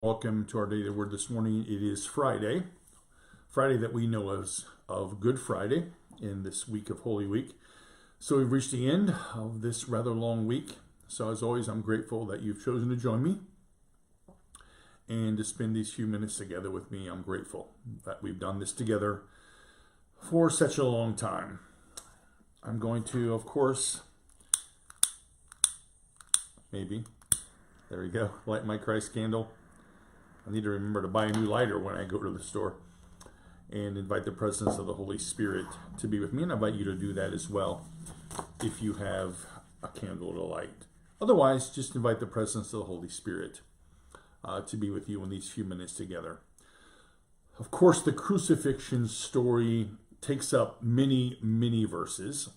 Welcome to our daily word this morning. It is Friday that we know as of Good Friday in this week of Holy Week. So we've reached the end of this rather long week. So as always, I'm grateful that you've chosen to join me and to spend these few minutes together with me. I'm grateful that we've done this together for such a long time. I'm going to, of course, there we go, light my Christ candle. I need to remember to buy a new lighter when I go to the store and invite the presence of the Holy Spirit to be with me. And I invite you to do that as well if you have a candle to light. Otherwise, just invite the presence of the Holy Spirit to be with you in these few minutes together. Of course, the crucifixion story takes up many, many verses.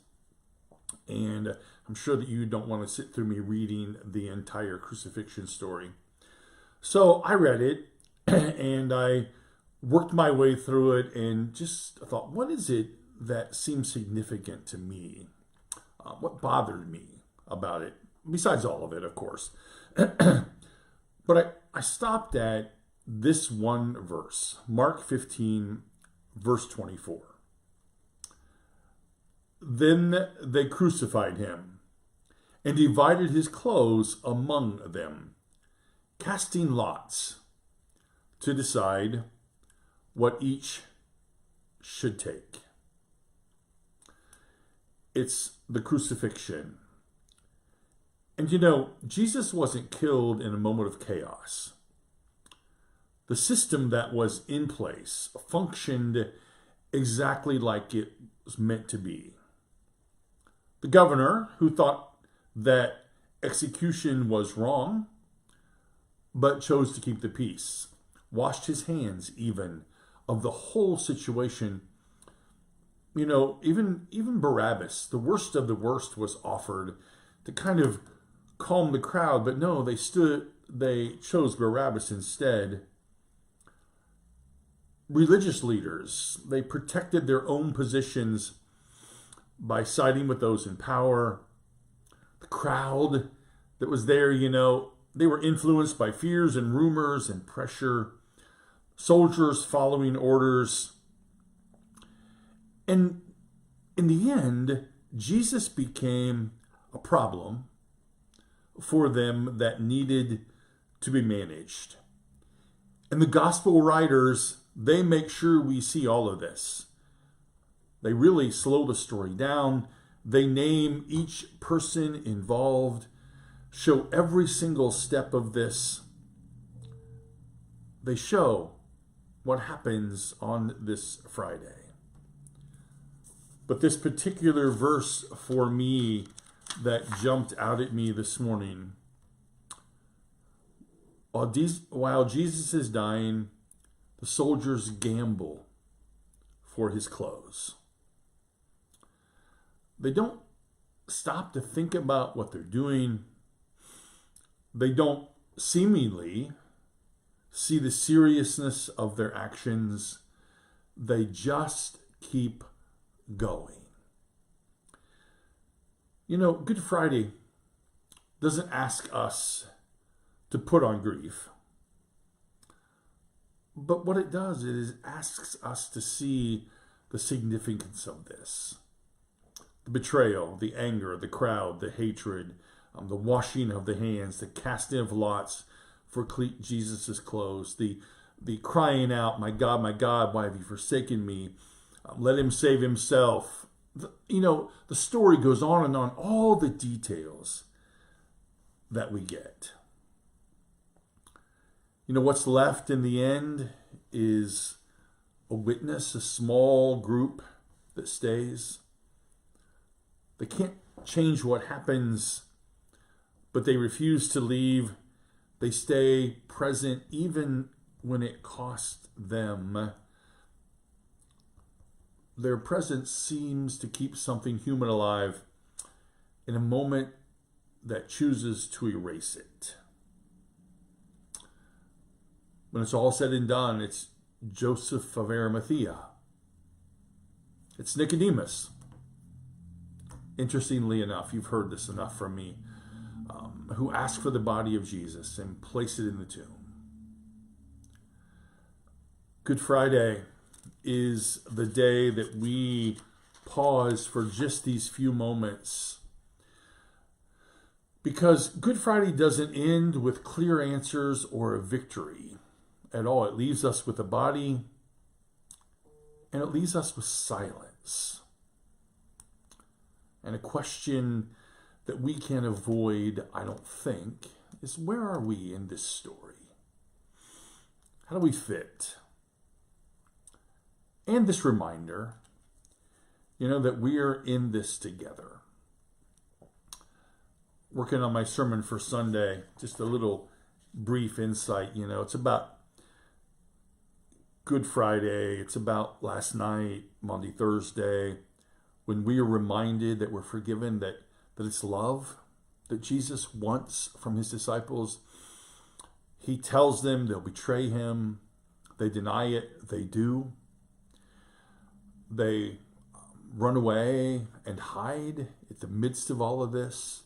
And I'm sure that you don't want to sit through me reading the entire crucifixion story. So I read it and I worked my way through it and just thought, what is it that seems significant to me? What bothered me about it? Besides all of it, of course. But I stopped at this one verse, Mark 15, verse 24. Then they crucified him and divided his clothes among them, casting lots to decide what each should take. It's the crucifixion. And you know, Jesus wasn't killed in a moment of chaos. The system that was in place functioned exactly like it was meant to be. The governor, who thought that execution was wrong, but chose to keep the peace, washed his hands even of the whole situation. You know, even Barabbas, the worst of the worst, was offered to kind of calm the crowd, but no, they chose Barabbas instead. Religious leaders, they protected their own positions by siding with those in power. The crowd that was there, you know, they were influenced by fears and rumors and pressure, soldiers following orders. And in the end, Jesus became a problem for them that needed to be managed. And the gospel writers, they make sure we see all of this. They really slow the story down. They name each person involved, show every single step of this. They show what happens on this Friday. But this particular verse for me that jumped out at me this morning, while Jesus is dying, the soldiers gamble for his clothes. They don't stop to think about what they're doing. They don't seemingly see the seriousness of their actions. They just keep going. You know, Good Friday doesn't ask us to put on grief. But what it does is asks us to see the significance of this. The betrayal, the anger, the crowd, the hatred, the washing of the hands, the casting of lots for Jesus' clothes, the crying out, my God, why have you forsaken me? Let him save himself. The story goes on and on, all the details that we get. You know, what's left in the end is a witness, a small group that stays. They can't change what happens, but they refuse to leave. They stay present even when it costs them. Their presence seems to keep something human alive in a moment that chooses to erase it. When it's all said and done, it's Joseph of Arimathea. It's Nicodemus. Interestingly enough, you've heard this enough from me, who asked for the body of Jesus and placed it in the tomb. Good Friday is the day that we pause for just these few moments, because Good Friday doesn't end with clear answers or a victory at all. It leaves us with a body, and it leaves us with silence. And a question that we can't avoid, I don't think, is where are we in this story? How do we fit? And this reminder, that we are in this together. Working on my sermon for Sunday, just a little brief insight, it's about Good Friday. It's about last night, Monday, Thursday, when we are reminded that we're forgiven, that it's love that Jesus wants from his disciples. He tells them they'll betray him. They deny it. They do. They run away and hide at the midst of all of this,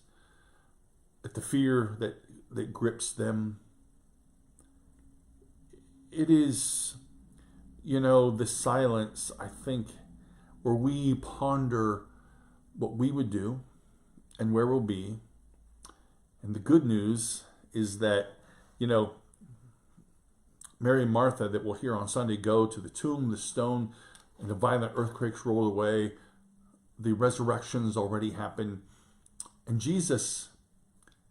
at the fear that grips them. It is, the silence, I think, where we ponder what we would do and where we'll be. And the good news is that, Mary and Martha, that we'll hear on Sunday, go to the tomb, the stone, and the violent earthquakes roll away. The resurrection's already happened. And Jesus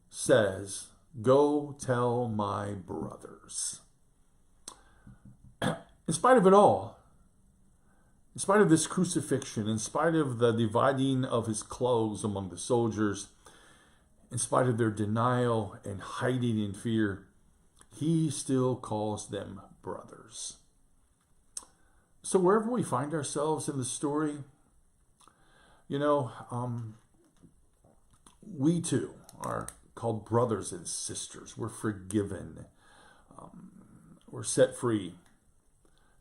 says, "Go tell my brothers." In spite of it all, in spite of this crucifixion, in spite of the dividing of his clothes among the soldiers, in spite of their denial and hiding in fear, he still calls them brothers. So wherever we find ourselves in the story, we too are called brothers and sisters. We're forgiven. We're set free.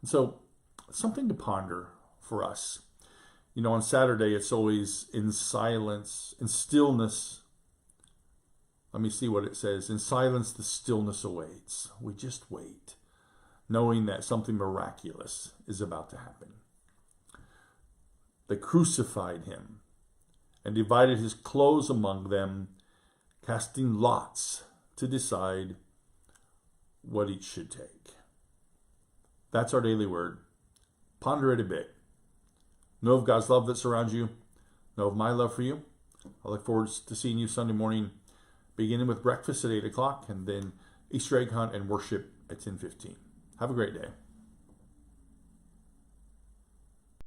And so something to ponder for us. On Saturday, it's always in silence, in stillness. Let me see what it says. In silence, the stillness awaits. We just wait, knowing that something miraculous is about to happen. They crucified him and divided his clothes among them, casting lots to decide what each should take. That's our daily word. Ponder it a bit. Know of God's love that surrounds you. Know of my love for you. I look forward to seeing you Sunday morning, beginning with breakfast at 8 o'clock and then Easter egg hunt and worship at 10:15. Have a great day.